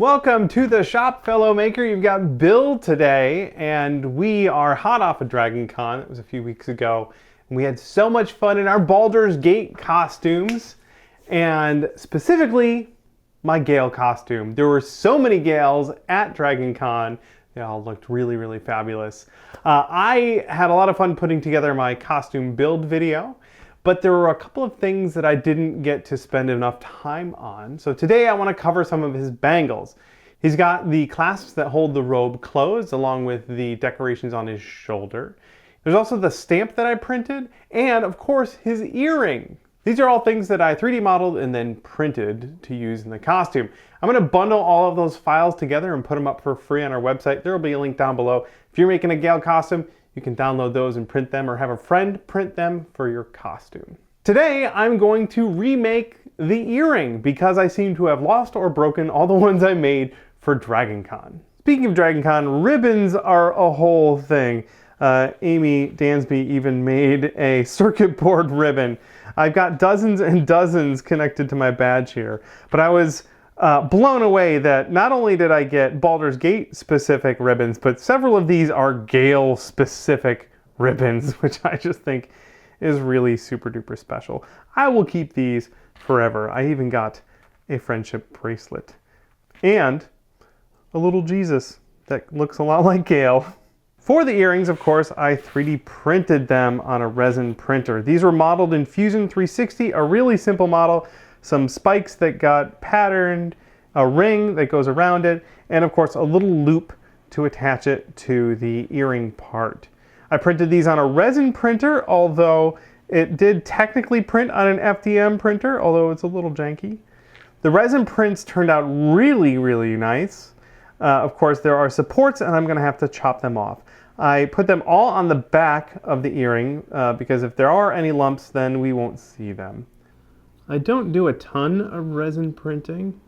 Welcome to the shop, fellow maker. You've got Bill today, and we are hot off of Dragon Con. It was a few weeks ago. And we had so much fun in our Baldur's Gate costumes, and specifically my Gale costume. There were so many Gales at Dragon Con. They all looked really, really fabulous. I had a lot of fun putting together my costume build video, but there were a couple of things that I didn't get to spend enough time on. So today I want to cover some of his bangles. He's got the clasps that hold the robe closed, along with the decorations on his shoulder. There's also the stamp that I printed, and of course his earring. These are all things that I 3D modeled and then printed to use in the costume. I'm going to bundle all of those files together and put them up for free on our website. There will be a link down below. If you're making a Gale costume, you can download those and print them, or have a friend print them for your costume. Today, I'm going to remake the earring because I seem to have lost or broken all the ones I made for Dragon Con. Speaking of Dragon Con, ribbons are a whole thing. Amy Dansby even made a circuit board ribbon. I've got dozens and dozens connected to my badge here, but I was blown away that not only did I get Baldur's Gate specific ribbons, but several of these are Gale specific ribbons, which I just think is really super duper special. I will keep these forever. I even got a friendship bracelet and a little Jesus that looks a lot like Gale. For the earrings, of course, I 3D printed them on a resin printer. These were modeled in Fusion 360, a really simple model, some spikes that got patterned, a ring that goes around it, and of course a little loop to attach it to the earring part. I printed these on a resin printer, although it did technically print on an FDM printer, although it's a little janky. The resin prints turned out really, really nice. Of course, there are supports, and I'm going to have to chop them off. I put them all on the back of the earring because if there are any lumps, then we won't see them. I don't do a ton of resin printing,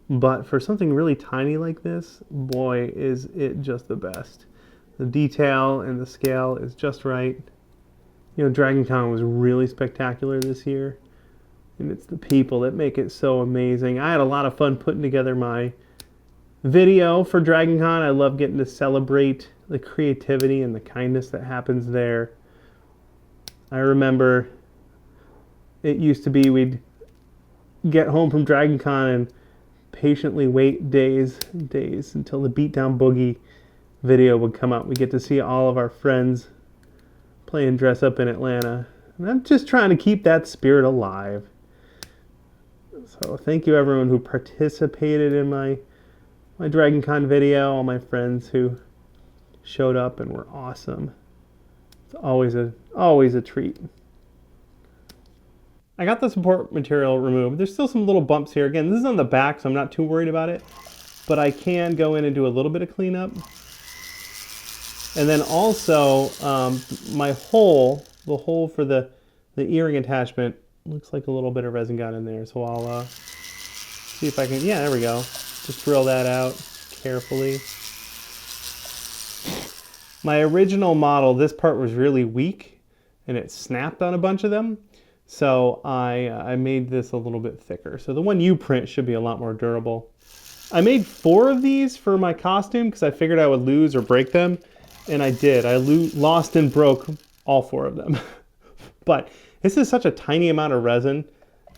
but for something really tiny like this, boy, is it just the best. The detail and the scale is just right. You know, Dragon Con was really spectacular this year, and it's the people that make it so amazing. I had a lot of fun putting together my video for Dragon Con. I love getting to celebrate the creativity and the kindness that happens there. I remember it used to be we'd get home from Dragon Con and patiently wait days until the Beatdown Boogie video would come out. We get to see all of our friends playing dress up in Atlanta. And I'm just trying to keep that spirit alive. So thank you everyone who participated in my Dragon Con video, all my friends who showed up and were awesome. It's always a treat. I got the support material removed. There's still some little bumps here. Again, this is on the back, so I'm not too worried about it. But I can go in and do a little bit of cleanup. And then also, my hole, the hole for the earring attachment, looks like a little bit of resin got in there. So I'll see if I can, yeah, there we go. Just drill that out carefully. My original model, this part was really weak and it snapped on a bunch of them. So I made this a little bit thicker. So the one you print should be a lot more durable. I made 4 of these for my costume because I figured I would lose or break them. And I did. I lost and broke all 4 of them. But this is such a tiny amount of resin.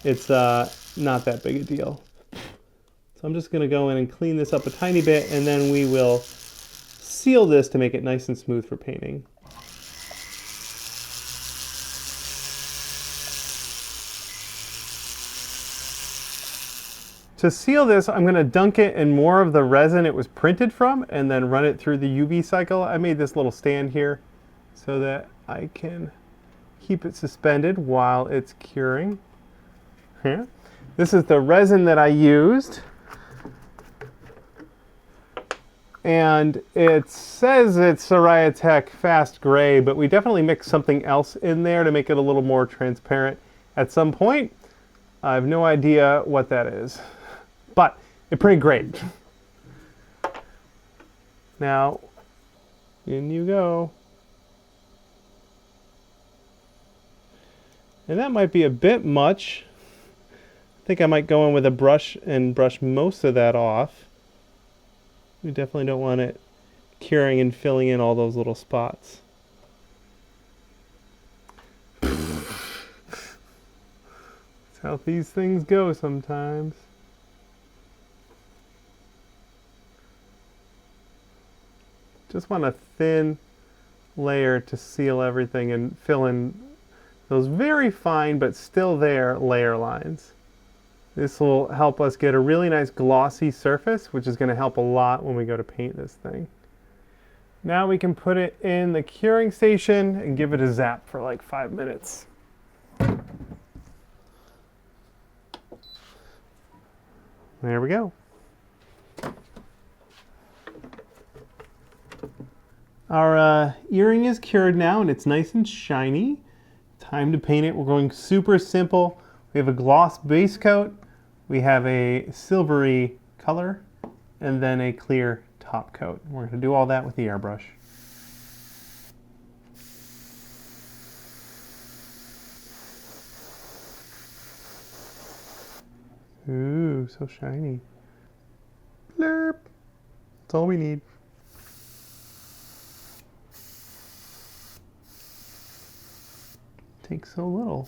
It's not that big a deal. So I'm just going to go in and clean this up a tiny bit, and then we will seal this to make it nice and smooth for painting. To seal this, I'm going to dunk it in more of the resin it was printed from and then run it through the UV cycle. I made this little stand here so that I can keep it suspended while it's curing. Here. This is the resin that I used. And it says it's Soraya Tech Fast Gray, but we definitely mixed something else in there to make it a little more transparent at some point. I have no idea what that is, but it printed great. Now, in you go. And that might be a bit much. I think I might go in with a brush and brush most of that off. We definitely don't want it curing and filling in all those little spots. That's how these things go sometimes. Just want a thin layer to seal everything and fill in those very fine but still there layer lines. This will help us get a really nice glossy surface, which is going to help a lot when we go to paint this thing. Now we can put it in the curing station and give it a zap for like 5 minutes. There we go. Our earring is cured now and it's nice and shiny. Time to paint it. We're going super simple. We have a gloss base coat, we have a silvery color, and then a clear top coat. We're going to do all that with the airbrush. Ooh, so shiny. Blurp. That's all we need. Takes so little.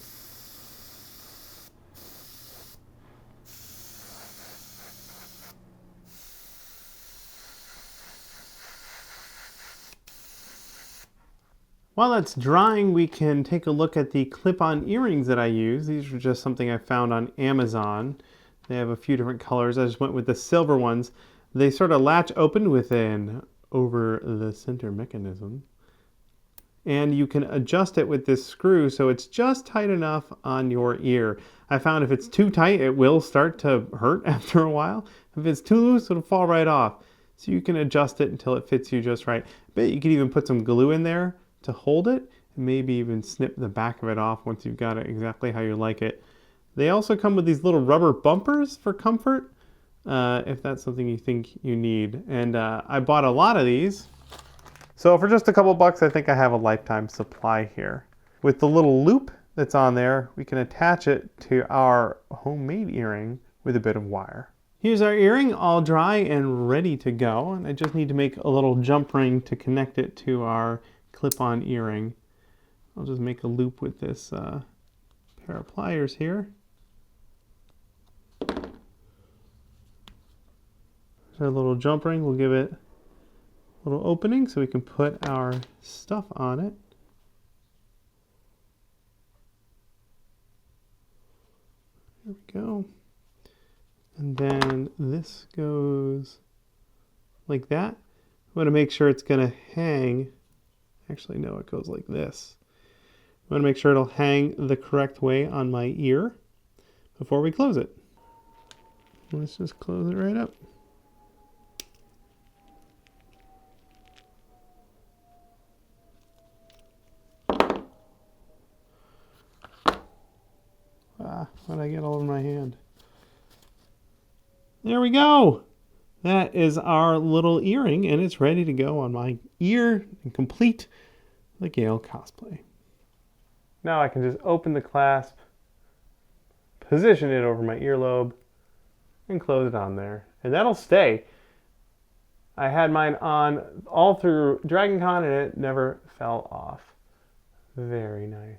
While that's drying, we can take a look at the clip-on earrings that I use. These are just something I found on Amazon. They have a few different colors. I just went with the silver ones. They sort of latch open with an over the center mechanism. And you can adjust it with this screw so it's just tight enough on your ear. I found if it's too tight, it will start to hurt after a while. If it's too loose, it'll fall right off. So you can adjust it until it fits you just right. I bet you could even put some glue in there to hold it, and maybe even snip the back of it off once you've got it exactly how you like it. They also come with these little rubber bumpers for comfort, if that's something you think you need. And I bought a lot of these. So for just a couple bucks, I think I have a lifetime supply here. With the little loop that's on there, we can attach it to our homemade earring with a bit of wire. Here's our earring all dry and ready to go. And I just need to make a little jump ring to connect it to our clip-on earring. I'll just make a loop with this pair of pliers here. Our little jump ring will give it a little opening so we can put our stuff on it. There we go. And then this goes like that. I want to make sure it's going to hang. Actually, no, it goes like this. I want to make sure it'll hang the correct way on my ear before we close it. Let's just close it right up. What did I get all over my hand? There we go. That is our little earring, and it's ready to go on my ear and complete the Gale cosplay. Now I can just open the clasp, position it over my earlobe, and close it on there. And that'll stay. I had mine on all through DragonCon, and it never fell off. Very nice.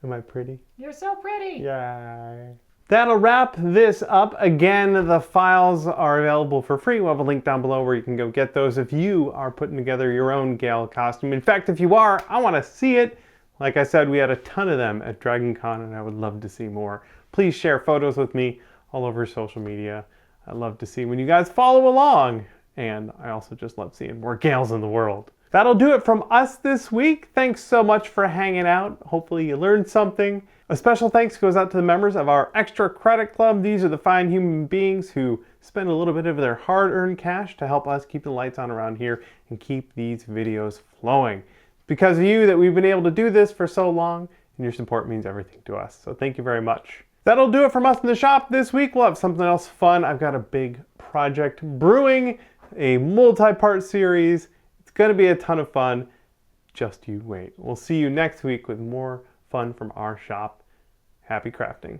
Am I pretty? You're so pretty. Yay. That'll wrap this up. Again, the files are available for free. We'll have a link down below where you can go get those if you are putting together your own Gale costume. In fact, if you are, I want to see it. Like I said, we had a ton of them at DragonCon, and I would love to see more. Please share photos with me all over social media. I love to see when you guys follow along. And I also just love seeing more Gales in the world. That'll do it from us this week. Thanks so much for hanging out. Hopefully you learned something. A special thanks goes out to the members of our Extra Credit Club. These are the fine human beings who spend a little bit of their hard-earned cash to help us keep the lights on around here and keep these videos flowing. Because of you that we've been able to do this for so long, and your support means everything to us. So thank you very much. That'll do it from us in the shop this week. We'll have something else fun. I've got a big project brewing, a multi-part series. It's going to be a ton of fun. Just you wait. We'll see you next week with more fun from our shop. Happy crafting.